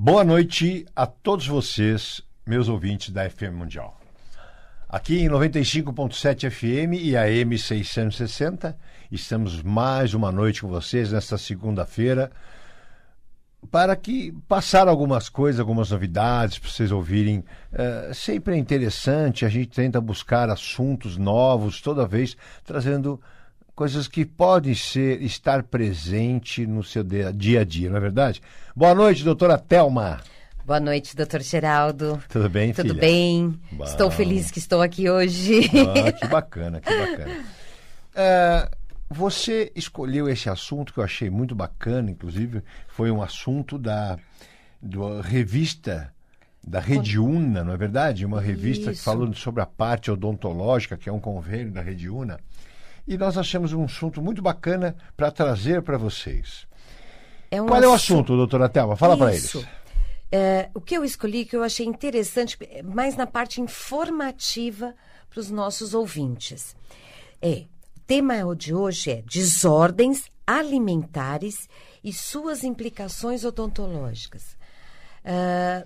Boa noite a todos vocês, meus ouvintes da FM Mundial. Aqui em 95.7 FM e AM 660, estamos mais uma noite com vocês nesta segunda-feira para que passar algumas coisas, algumas novidades para vocês ouvirem. Sempre é interessante, a gente tenta buscar assuntos novos toda vez, trazendo coisas que podem estar presente no seu dia a dia, não é verdade? Boa noite, doutora Thelma. Boa noite, doutor Geraldo. Tudo bem, filha? Tudo bem. Bom. Estou feliz que estou aqui hoje. Que bacana, que bacana. Você escolheu esse assunto que eu achei muito bacana, inclusive foi um assunto da revista da Rede Una, não é verdade? Uma revista que falou sobre a parte odontológica, que é um convênio da Rede Una. E nós achamos um assunto muito bacana para trazer para vocês. Qual é o assunto, doutora Thelma? Fala para eles. O que eu escolhi, que eu achei interessante, mais na parte informativa para os nossos ouvintes. O tema de hoje é desordens alimentares e suas implicações odontológicas.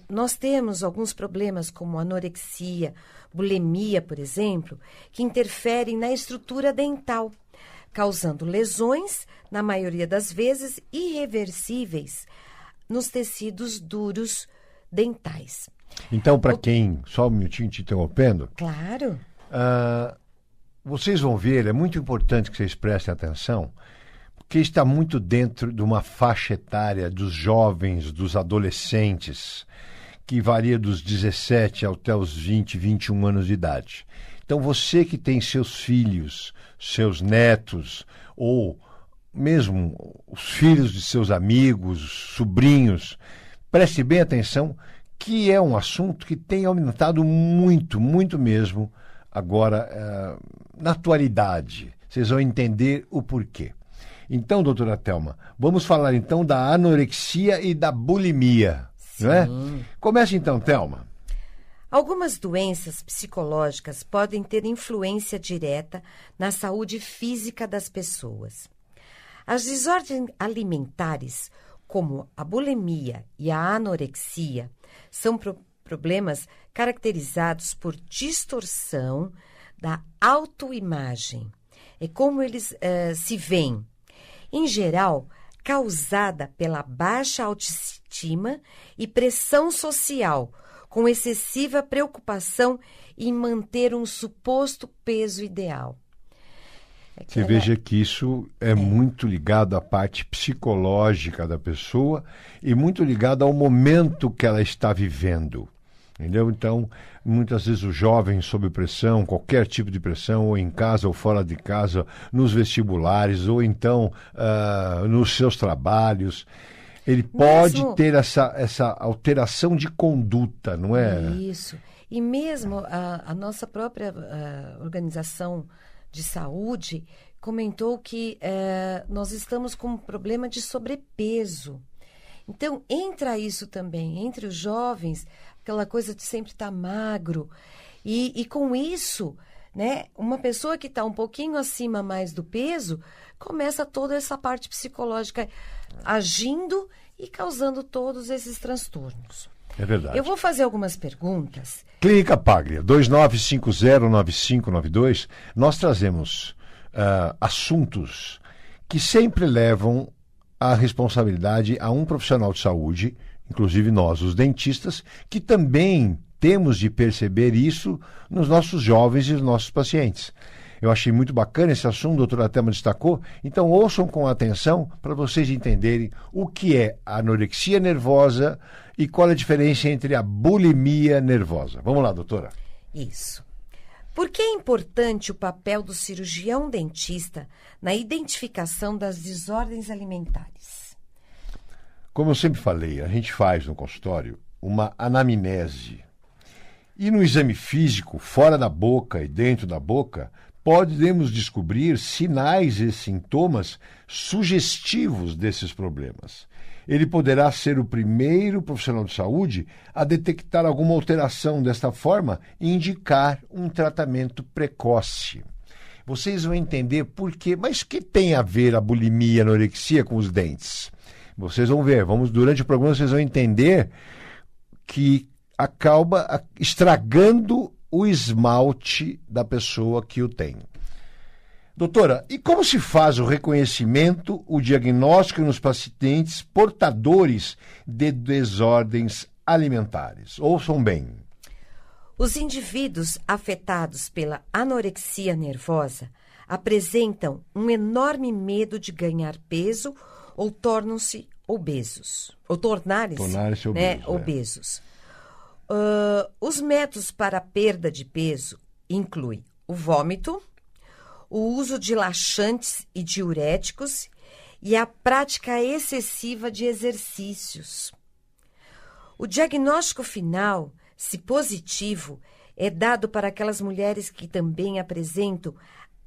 Nós temos alguns problemas como anorexia, bulimia, por exemplo, que interferem na estrutura dental, causando lesões, na maioria das vezes, irreversíveis nos tecidos duros dentais. Então, para quem... Só um minutinho te interrompendo. Claro. Vocês vão ver, é muito importante que vocês prestem atenção, porque está muito dentro de uma faixa etária dos jovens, dos adolescentes, que varia dos 17 até os 20, 21 anos de idade. Então, você que tem seus filhos, seus netos, ou mesmo os filhos de seus amigos, sobrinhos, preste bem atenção que é um assunto que tem aumentado muito, muito mesmo agora na atualidade. Vocês vão entender o porquê. Então, doutora Thelma, vamos falar então da anorexia e da bulimia. Não é? Começa então, Thelma. Algumas doenças psicológicas podem ter influência direta na saúde física das pessoas. As desordens alimentares, como a bulimia e a anorexia, são problemas caracterizados por distorção da autoimagem. É como eles se veem. Em geral, causada pela baixa autoestima e pressão social, com excessiva preocupação em manter um suposto peso ideal. Você veja que isso é muito ligado à parte psicológica da pessoa e muito ligado ao momento que ela está vivendo. Entendeu? Então, muitas vezes o jovem sob pressão, qualquer tipo de pressão, ou em casa ou fora de casa, nos vestibulares, ou então nos seus trabalhos, ele pode ter essa alteração de conduta, não é? Isso. E mesmo a nossa própria organização de saúde comentou que nós estamos com um problema de sobrepeso. Então, entra isso também, entre os jovens, aquela coisa de sempre estar magro. E com isso, né, uma pessoa que está um pouquinho acima mais do peso, começa toda essa parte psicológica agindo e causando todos esses transtornos. É verdade. Eu vou fazer algumas perguntas. Clínica Paglia, 2950-9592, nós trazemos assuntos que sempre levam a responsabilidade a um profissional de saúde, inclusive nós, os dentistas, que também temos de perceber isso nos nossos jovens e nos nossos pacientes. Eu achei muito bacana esse assunto, a doutora Thelma destacou, então ouçam com atenção para vocês entenderem o que é a anorexia nervosa e qual é a diferença entre a bulimia nervosa. Vamos lá, doutora. Isso. Por que é importante o papel do cirurgião dentista na identificação das desordens alimentares? Como eu sempre falei, a gente faz no consultório uma anamnese. E no exame físico, fora da boca e dentro da boca, podemos descobrir sinais e sintomas sugestivos desses problemas. Ele poderá ser o primeiro profissional de saúde a detectar alguma alteração desta forma e indicar um tratamento precoce. Vocês vão entender por quê. Mas o que tem a ver a bulimia e a anorexia com os dentes? Vocês vão ver, durante o programa vocês vão entender que acaba estragando o esmalte da pessoa que o tem. Doutora, e como se faz o reconhecimento, o diagnóstico nos pacientes portadores de desordens alimentares? Ouçam bem. Os indivíduos afetados pela anorexia nervosa apresentam um enorme medo de ganhar peso ou tornam-se obesos. Ou tornarem-se obesos. Os métodos para a perda de peso incluem o vômito, o uso de laxantes e diuréticos e a prática excessiva de exercícios. O diagnóstico final, se positivo, é dado para aquelas mulheres que também apresentam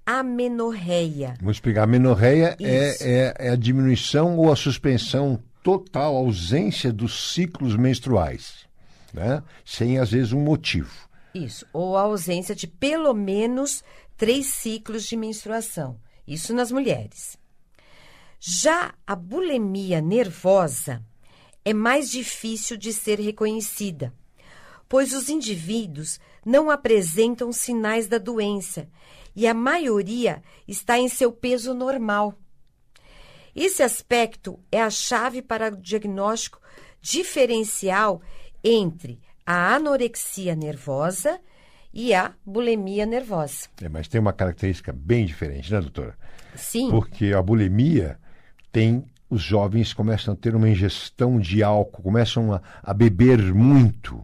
amenorreia. Vamos explicar. A amenorreia é a diminuição ou a suspensão total, ausência dos ciclos menstruais, né? Sem, às vezes, um motivo. Isso, ou a ausência de pelo menos 3 ciclos de menstruação. Isso nas mulheres. Já a bulimia nervosa é mais difícil de ser reconhecida, pois os indivíduos não apresentam sinais da doença e a maioria está em seu peso normal. Esse aspecto é a chave para o diagnóstico diferencial entre a anorexia nervosa e a bulimia nervosa. Mas tem uma característica bem diferente, né, doutora? Sim. Porque a bulimia os jovens começam a ter uma ingestão de álcool, começam a beber muito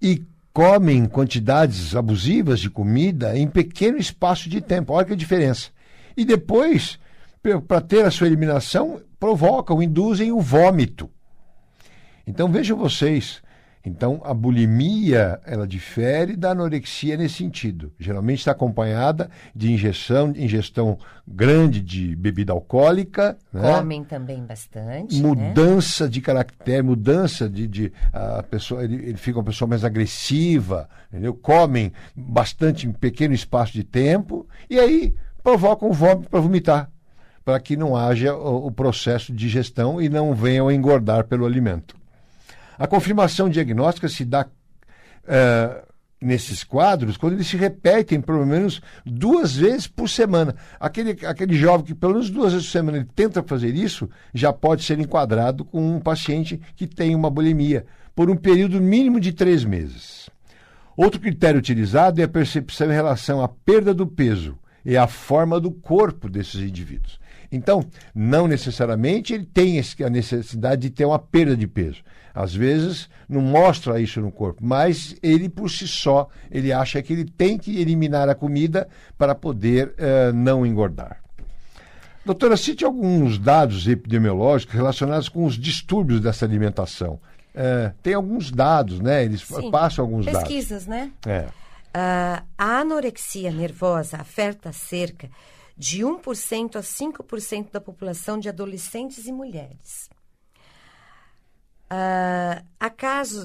e comem quantidades abusivas de comida em pequeno espaço de tempo. Olha que diferença. E depois, para ter a sua eliminação, induzem o vômito. Então, vejam vocês. Então, a bulimia, ela difere da anorexia nesse sentido. Geralmente está acompanhada de ingestão grande de bebida alcoólica. Comem também bastante. Mudança de caractere, mudança a pessoa, ele fica uma pessoa mais agressiva, entendeu? Comem bastante em pequeno espaço de tempo e aí provocam o vômito para vomitar, para que não haja o processo de digestão e não venham a engordar pelo alimento. A confirmação diagnóstica se dá nesses quadros quando eles se repetem pelo menos 2 vezes por semana. Aquele jovem que pelo menos 2 vezes por semana ele tenta fazer isso, já pode ser enquadrado com um paciente que tem uma bulimia, por um período mínimo de 3 meses. Outro critério utilizado é a percepção em relação à perda do peso e à forma do corpo desses indivíduos. Então, não necessariamente ele tem a necessidade de ter uma perda de peso. Às vezes, não mostra isso no corpo, mas ele, por si só, ele acha que ele tem que eliminar a comida para poder não engordar. Doutora, cite alguns dados epidemiológicos relacionados com os distúrbios dessa alimentação. Tem alguns dados, né? Eles passam alguns dados. Pesquisas, né? A anorexia nervosa afeta cerca de 1% a 5% da população de adolescentes e mulheres.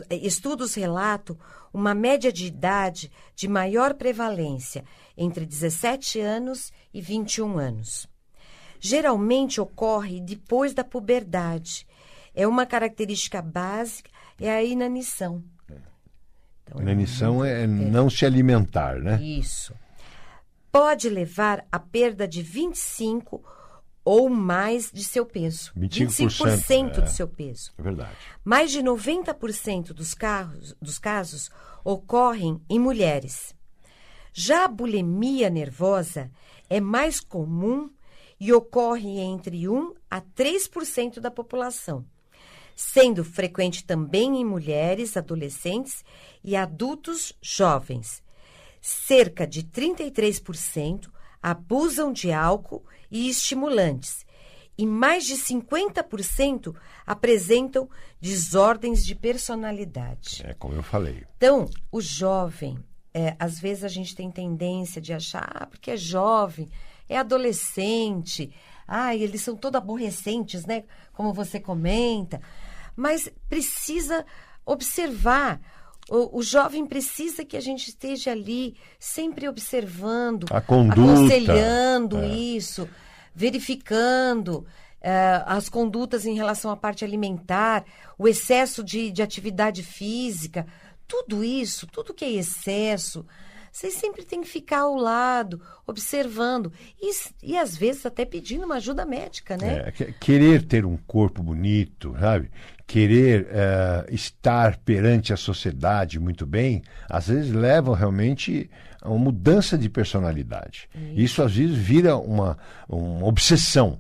Estudos relatam uma média de idade de maior prevalência entre 17 anos e 21 anos. Geralmente ocorre depois da puberdade. É uma característica básica, é a inanição. Então, inanição é não se alimentar, né? Isso. Pode levar à perda de 25% ou mais de seu peso. 25% do seu peso. É verdade. Mais de 90% dos casos ocorrem em mulheres. Já a bulimia nervosa é mais comum e ocorre entre 1% a 3% da população, sendo frequente também em mulheres, adolescentes e adultos jovens. Cerca de 33% abusam de álcool e estimulantes, e mais de 50% apresentam desordens de personalidade. Como eu falei. Então, o jovem, às vezes a gente tem tendência de achar, porque é jovem, é adolescente, eles são todos aborrecentes, né? Como você comenta. Mas precisa observar. O jovem precisa que a gente esteja ali sempre observando, a conduta, aconselhando isso, verificando. as condutas em relação à parte alimentar, o excesso de atividade física, tudo isso, tudo que é excesso, vocês sempre têm que ficar ao lado, observando e às vezes até pedindo uma ajuda médica, né? Querer ter um corpo bonito, sabe? Querer estar perante a sociedade muito bem, às vezes leva realmente a uma mudança de personalidade. Isso às vezes vira uma obsessão.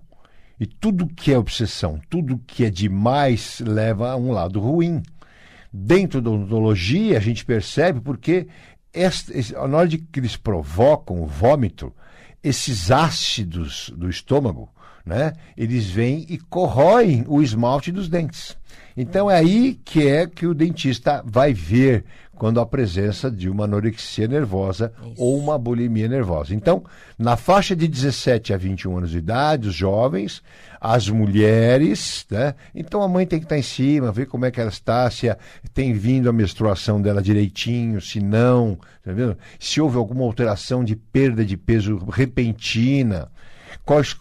E tudo que é obsessão, tudo que é demais leva a um lado ruim. Dentro da odontologia a gente percebe porque na hora de que eles provocam o vômito, esses ácidos do estômago, né, eles vêm e corroem o esmalte dos dentes. Então é aí que o dentista vai ver quando há presença de uma anorexia nervosa ou uma bulimia nervosa. Então, na faixa de 17 a 21 anos de idade, os jovens, as mulheres, né? Então a mãe tem que estar em cima, ver como é que ela está, se tem vindo a menstruação dela direitinho, se não, tá vendo? Se houve alguma alteração de perda de peso repentina.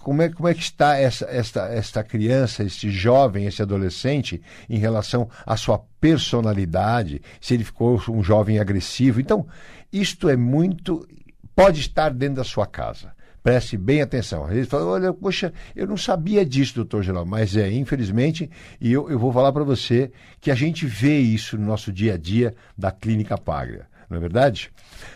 Como é que está esta criança, este jovem, esse adolescente, em relação à sua personalidade, se ele ficou um jovem agressivo. Então, isto pode estar dentro da sua casa. Preste bem atenção. Ele fala, olha, poxa, eu não sabia disso, doutor Geraldo, mas infelizmente, e eu vou falar para você que a gente vê isso no nosso dia a dia da Clínica Paglia. Não é verdade?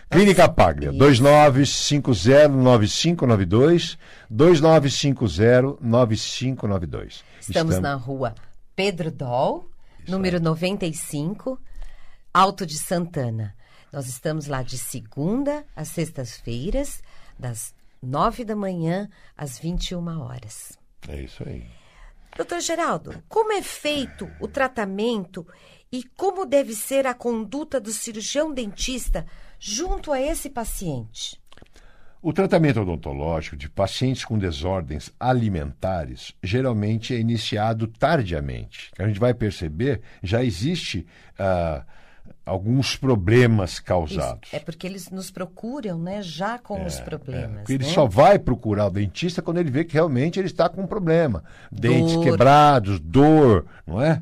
Clínica Paglia, 2950-9592, 2950-9592. Estamos na rua Pedro Doll, número 95, Alto de Santana. Nós estamos lá de segunda às sextas-feiras, das 9 da manhã às 21 horas. É isso aí. Doutor Geraldo, como é feito o tratamento e como deve ser a conduta do cirurgião dentista junto a esse paciente? O tratamento odontológico de pacientes com desordens alimentares geralmente é iniciado tardiamente. A gente vai perceber, já existe alguns problemas causados. Isso. É porque eles nos procuram, né, já com os problemas. Ele só vai procurar o dentista quando ele vê que realmente ele está com um problema. Dentes quebrados, dor, não é?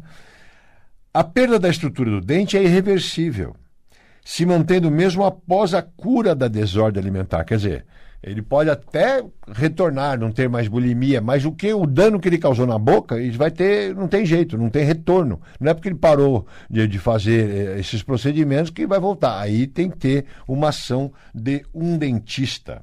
A perda da estrutura do dente é irreversível, se mantendo mesmo após a cura da desordem alimentar. Quer dizer, ele pode até retornar, não ter mais bulimia, mas o dano que ele causou na boca, ele vai ter, não tem jeito, não tem retorno. Não é porque ele parou de fazer esses procedimentos que vai voltar. Aí tem que ter uma ação de um dentista.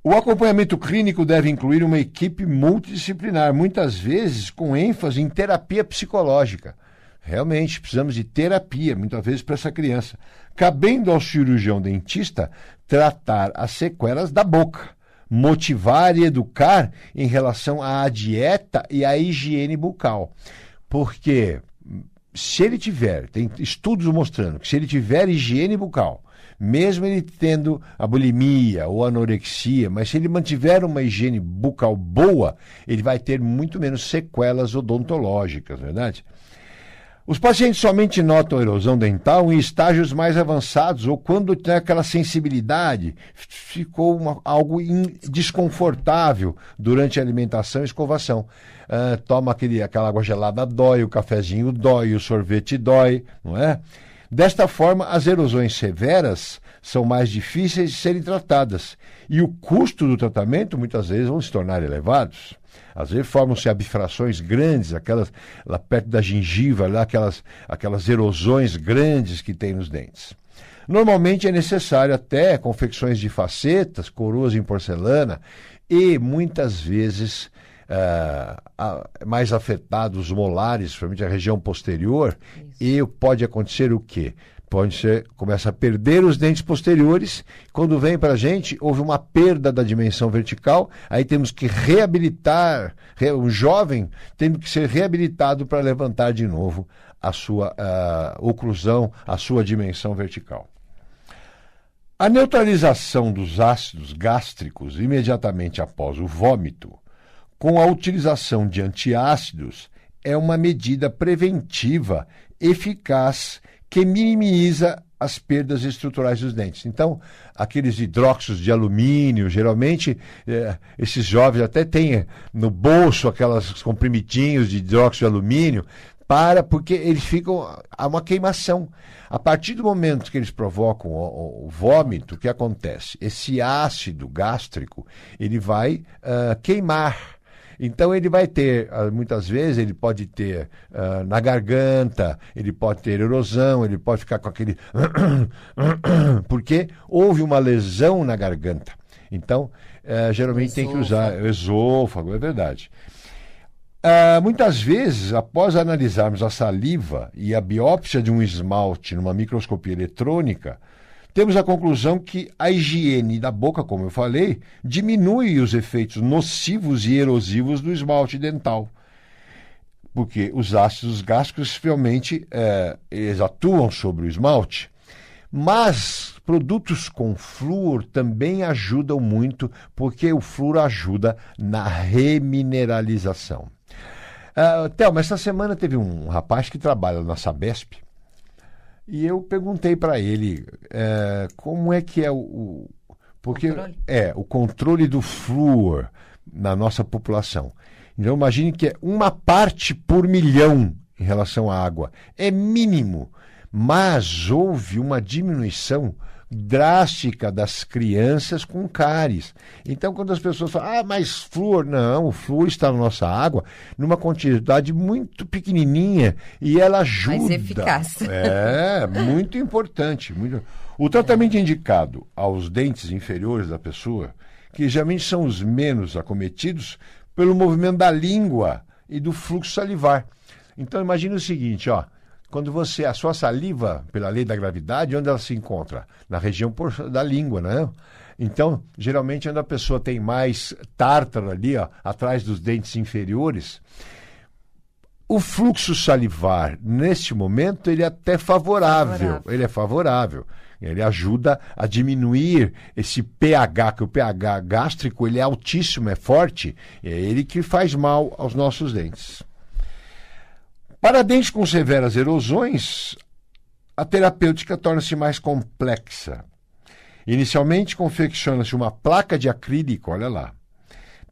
O acompanhamento clínico deve incluir uma equipe multidisciplinar, muitas vezes com ênfase em terapia psicológica. Realmente, precisamos de terapia, muitas vezes, para essa criança. Cabendo ao cirurgião dentista tratar as sequelas da boca, motivar e educar em relação à dieta e à higiene bucal. Porque se ele tem estudos mostrando que se ele tiver higiene bucal, mesmo ele tendo a bulimia ou a anorexia, mas se ele mantiver uma higiene bucal boa, ele vai ter muito menos sequelas odontológicas, não é verdade? Os pacientes somente notam a erosão dental em estágios mais avançados ou quando tem aquela sensibilidade, ficou algo desconfortável durante a alimentação e escovação. Toma aquela água gelada dói, o cafezinho dói, o sorvete dói, não é? Desta forma, as erosões severas são mais difíceis de serem tratadas e o custo do tratamento muitas vezes vão se tornar elevados. Às vezes formam-se abfrações grandes, aquelas lá perto da gengiva, lá aquelas erosões grandes que tem nos dentes. Normalmente é necessário até confecções de facetas, coroas em porcelana e muitas vezes mais afetados os molares, principalmente a região posterior. Isso. E pode acontecer o quê? Começa a perder os dentes posteriores. Quando vem para a gente, houve uma perda da dimensão vertical, aí temos que reabilitar, o jovem tem que ser reabilitado para levantar de novo a sua oclusão, a sua dimensão vertical. A neutralização dos ácidos gástricos imediatamente após o vômito, com a utilização de antiácidos, é uma medida preventiva eficaz que minimiza as perdas estruturais dos dentes. Então, aqueles hidróxidos de alumínio, geralmente, esses jovens até têm no bolso aquelas comprimidinhos de hidróxido de alumínio, porque eles ficam a uma queimação. A partir do momento que eles provocam o vômito, o que acontece? Esse ácido gástrico, ele vai queimar. Então ele vai ter, muitas vezes, ele pode ter na garganta, ele pode ter erosão, ele pode ficar com aquele... porque houve uma lesão na garganta. Então, geralmente tem que usar o esôfago, é verdade. Muitas vezes, após analisarmos a saliva e a biópsia de um esmalte numa microscopia eletrônica, temos a conclusão que a higiene da boca, como eu falei, diminui os efeitos nocivos e erosivos do esmalte dental. Porque os ácidos gástricos realmente eles atuam sobre o esmalte. Mas produtos com flúor também ajudam muito, porque o flúor ajuda na remineralização. Thelma, essa semana teve um rapaz que trabalha na Sabesp, e eu perguntei para ele como é que é o controle do flúor na nossa população. Então imagine que é 1 parte por milhão em relação à água. É mínimo, mas houve uma diminuição drástica das crianças com cáries. Então, quando as pessoas falam, mas flúor, não, o flúor está na nossa água numa quantidade muito pequenininha e ela ajuda. Mais eficaz. Muito importante. O tratamento indicado aos dentes inferiores da pessoa, que geralmente são os menos acometidos pelo movimento da língua e do fluxo salivar. Então, imagine o seguinte, quando a sua saliva, pela lei da gravidade, onde ela se encontra? Na região da língua, né? Então, geralmente, onde a pessoa tem mais tártaro ali, atrás dos dentes inferiores, o fluxo salivar, neste momento, ele é até favorável. Ele é favorável. Ele ajuda a diminuir esse pH, que o pH gástrico ele é altíssimo, é forte, é ele que faz mal aos nossos dentes. Para dentes com severas erosões, a terapêutica torna-se mais complexa. Inicialmente, confecciona-se uma placa de acrílico, olha lá,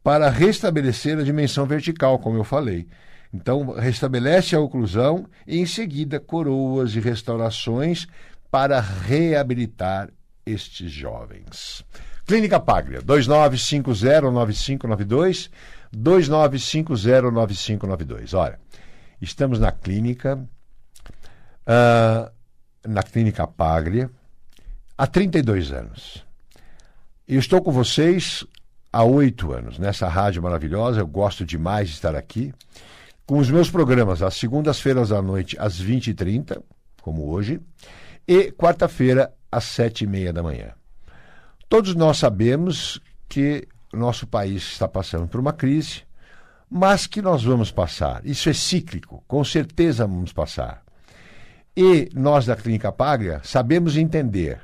para restabelecer a dimensão vertical, como eu falei. Então, restabelece a oclusão e, em seguida, coroas e restaurações para reabilitar estes jovens. Clínica Paglia, 2950-9592, 2950-9592. Olha, estamos na clínica Paglia, há 32 anos. Eu estou com vocês há 8 anos, nessa rádio maravilhosa, eu gosto demais de estar aqui, com os meus programas, às segundas-feiras à noite, às 20h30, como hoje, e quarta-feira, às 7h30 da manhã. Todos nós sabemos que o nosso país está passando por uma crise, mas que nós vamos passar. Isso é cíclico, com certeza vamos passar. E nós da Clínica Paglia sabemos entender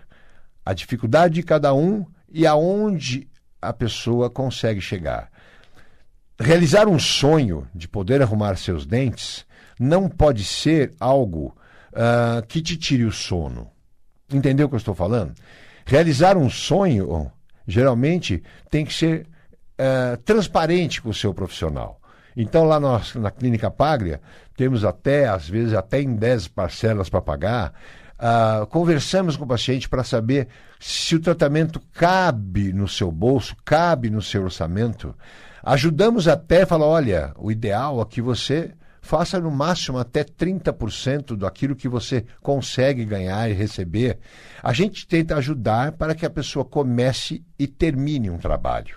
a dificuldade de cada um e aonde a pessoa consegue chegar. Realizar um sonho de poder arrumar seus dentes não pode ser algo que te tire o sono. Entendeu o que eu estou falando? Realizar um sonho, geralmente, tem que ser transparente com o seu profissional. Então, lá na Clínica Paglia, temos às vezes, até em 10 parcelas para pagar. Conversamos com o paciente para saber se o tratamento cabe no seu bolso, cabe no seu orçamento. Ajudamos até a falar, olha, o ideal é que você faça no máximo até 30% daquilo que você consegue ganhar e receber. A gente tenta ajudar para que a pessoa comece e termine um trabalho.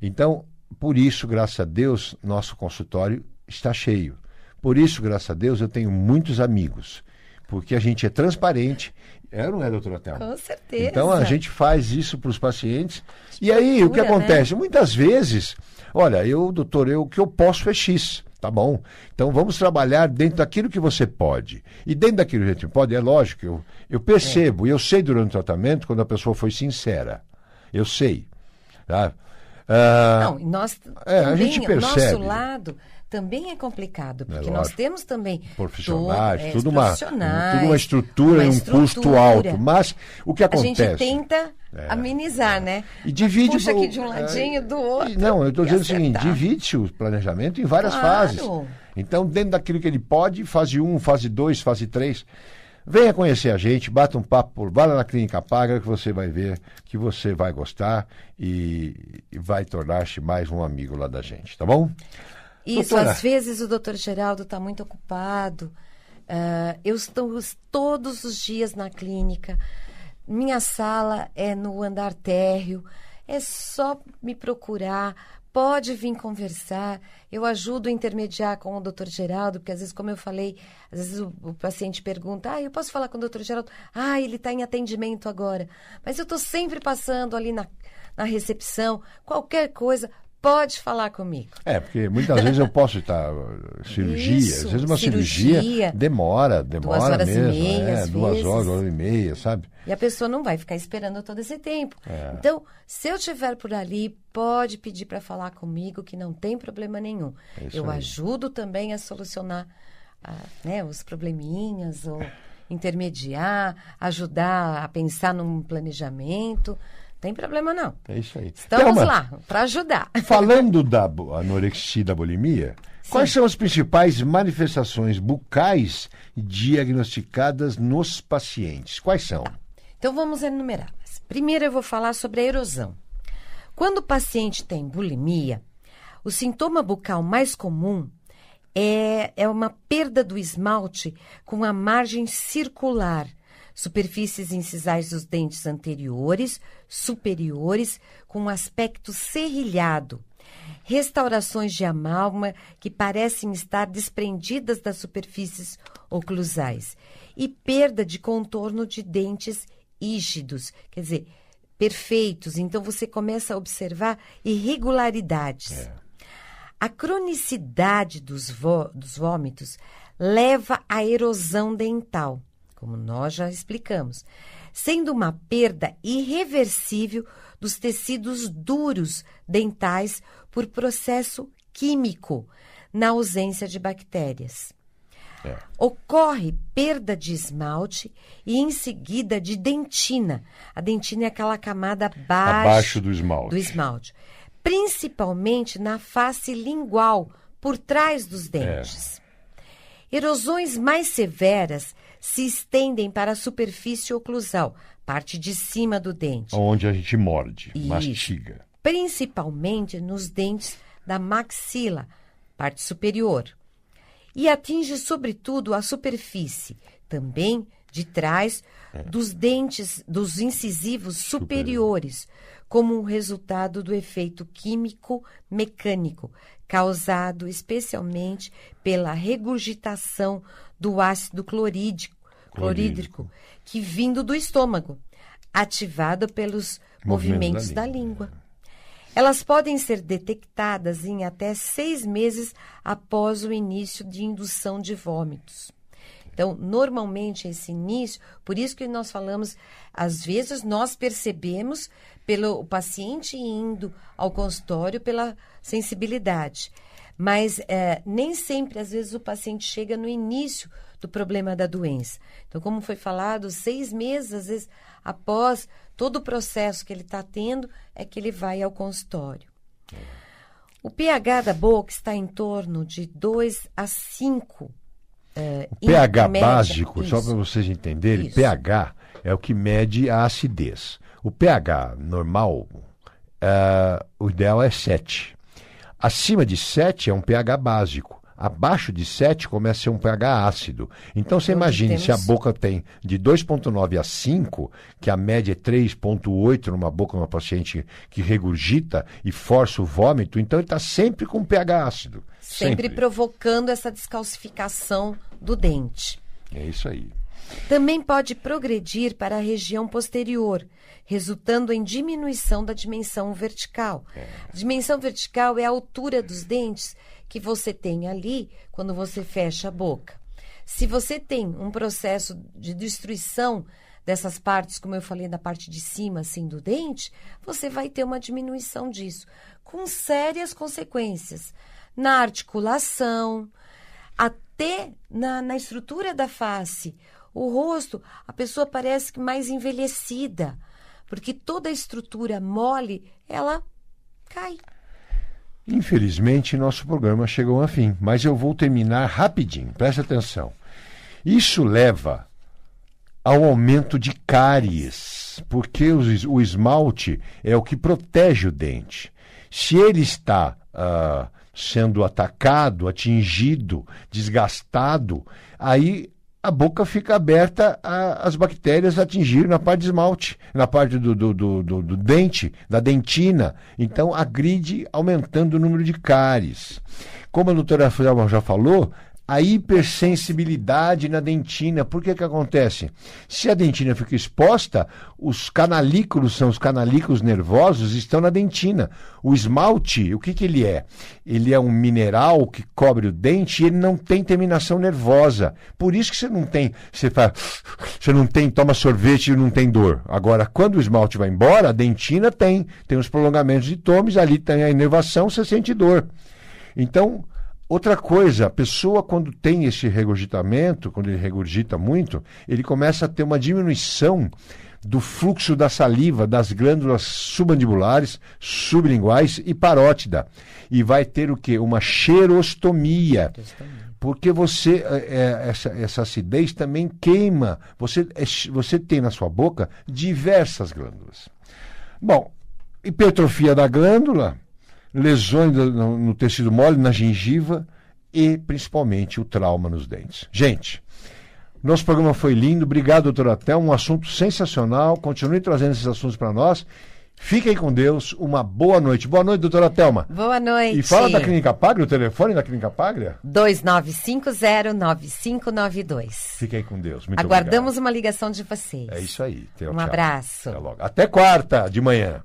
Então, por isso, graças a Deus, nosso consultório está cheio. Por isso, graças a Deus, eu tenho muitos amigos. Porque a gente é transparente. Não é, doutora Thelma? Com certeza. Então, a gente faz isso para os pacientes. E aí, o que acontece? Né? Muitas vezes, olha, doutor, o que eu posso é X. Tá bom. Então, vamos trabalhar dentro daquilo que você pode. E dentro daquilo que a gente pode, é lógico, eu percebo, eu sei durante o tratamento quando a pessoa foi sincera. Eu sei. Tá? Não, nós a gente também, o percebe. nosso lado, também é complicado, porque nós lógico. temos também Profissionais, tudo profissionais, uma estrutura e um custo alto. Mas o que a acontece? gente tenta amenizar, né? E divide Puxa aqui de um ladinho, do outro. Não, eu estou e dizendo o seguinte, acertar. divide-se o planejamento em várias Claro. fases. Então, dentro daquilo que ele pode, fase 1, fase 2, fase 3. Venha conhecer a gente, bata um papo, vá lá na Clínica Paga que você vai ver que você vai gostar e vai tornar-se mais um amigo lá da gente, tá bom? Isso, Doutora. às vezes o doutor Geraldo está muito ocupado. Eu estou todos os dias na clínica. Minha sala é no andar térreo. É só me procurar. Pode vir conversar. Eu ajudo a intermediar com o doutor Geraldo, porque às vezes, como eu falei, às vezes o paciente pergunta, eu posso falar com o doutor Geraldo? Ele está em atendimento agora. Mas eu estou sempre passando ali na recepção. Qualquer coisa, pode falar comigo. Porque muitas vezes eu posso estar cirurgia, Isso, às vezes uma cirurgia demora 2 horas mesmo, e meia, às 2 vezes. horas, 1h30, sabe? E a pessoa não vai ficar esperando todo esse tempo. Então, se eu estiver por ali, pode pedir para falar comigo, que não tem problema nenhum. Eu ajudo também a solucionar os probleminhas, ou intermediar, ajudar a pensar num planejamento. Tem problema não. É isso aí. Estamos Thelma, lá para ajudar. falando da anorexia e da bulimia, quais são as principais manifestações bucais diagnosticadas nos pacientes? Quais são? Então, vamos enumerá-las. Primeiro, eu vou falar sobre a erosão. Quando o paciente tem bulimia, o sintoma bucal mais comum é uma perda do esmalte com a margem circular, superfícies incisais dos dentes anteriores, superiores, com um aspecto serrilhado. Restaurações de amálgama que parecem estar desprendidas das superfícies oclusais. E perda de contorno de dentes rígidos, quer dizer, perfeitos. Então, você começa a observar irregularidades. A cronicidade dos vômitos leva à erosão dental, como nós já explicamos, sendo uma perda irreversível dos tecidos duros dentais por processo químico, na ausência de bactérias. Ocorre perda de esmalte e, em seguida, de dentina. A dentina é aquela camada Abaixo do esmalte. Principalmente na face lingual, por trás dos dentes. Erosões mais severas se estendem para a superfície oclusal, parte de cima do dente. Onde a gente morde, mastiga. Principalmente nos dentes da maxila, parte superior. E atinge, sobretudo, a superfície, também de trás dos dentes, dos incisivos superiores, como um resultado do efeito químico-mecânico, causado especialmente pela regurgitação do ácido clorídrico, que vindo do estômago, ativado pelos movimentos da língua. Elas podem ser detectadas em até 6 meses após o início de indução de vômitos. Então, normalmente, esse início, por isso que nós falamos, às vezes nós percebemos pelo paciente indo ao consultório pela sensibilidade. Mas nem sempre, às vezes, o paciente chega no início do problema da doença. Então, como foi falado, 6 meses, às vezes, após todo o processo que ele está tendo, é que ele vai ao consultório. O pH da boca está em torno de 2 a 5. O pH média, básico, isso. só para vocês entenderem, Isso. pH é o que mede a acidez. O pH normal, o ideal é 7. Acima de 7 é um pH básico. Abaixo de 7 começa a ser um pH ácido. Então, você imagine se a boca tem de 2,9 a 5, que a média é 3,8 numa boca de uma paciente que regurgita e força o vômito, então ele está sempre com pH ácido. Sempre provocando essa descalcificação do dente. É isso aí. Também pode progredir para a região posterior, resultando em diminuição da dimensão vertical. Dimensão vertical é a altura dos dentes que você tem ali quando você fecha a boca. Se você tem um processo de destruição dessas partes, como eu falei, da parte de cima, assim, do dente, você vai ter uma diminuição disso, com sérias consequências na articulação, até na estrutura da face. O rosto, a pessoa parece que mais envelhecida, porque toda a estrutura mole, ela cai. Infelizmente, nosso programa chegou ao fim, mas eu vou terminar rapidinho, presta atenção. Isso leva ao aumento de cáries, porque o esmalte é o que protege o dente. Se ele está sendo atacado, atingido, desgastado, aí a boca fica aberta às bactérias atingirem na parte de esmalte, na parte do dente, da dentina. Então, agride aumentando o número de cáries. Como a doutora Thelma já falou, a hipersensibilidade na dentina. Por que acontece? Se a dentina fica exposta, os canalículos, são os canalículos nervosos, estão na dentina. O esmalte, o que ele é? Ele é um mineral que cobre o dente e ele não tem terminação nervosa. Por isso que você não tem, toma sorvete e não tem dor. Agora, quando o esmalte vai embora, a dentina tem os prolongamentos de tônus, ali tem a inervação, você sente dor. Então, outra coisa, a pessoa quando tem esse regurgitamento, quando ele regurgita muito, ele começa a ter uma diminuição do fluxo da saliva das glândulas submandibulares, sublinguais e parótida. E vai ter o quê? Uma xerostomia. Porque essa acidez também queima. Você tem na sua boca diversas glândulas. Bom, hipertrofia da glândula, lesões no tecido mole, na gengiva e, principalmente, o trauma nos dentes. Gente, nosso programa foi lindo. Obrigado, doutora Thelma. Um assunto sensacional. Continue trazendo esses assuntos para nós. Fiquem com Deus. Uma boa noite. Boa noite, doutora Thelma. Boa noite. E fala da Clínica Paglia, o telefone da Clínica Paglia? 2950-9592. Fiquem com Deus. Muito Aguardamos obrigado. Uma ligação de vocês. É isso aí. Um abraço. Até logo. Até quarta de manhã.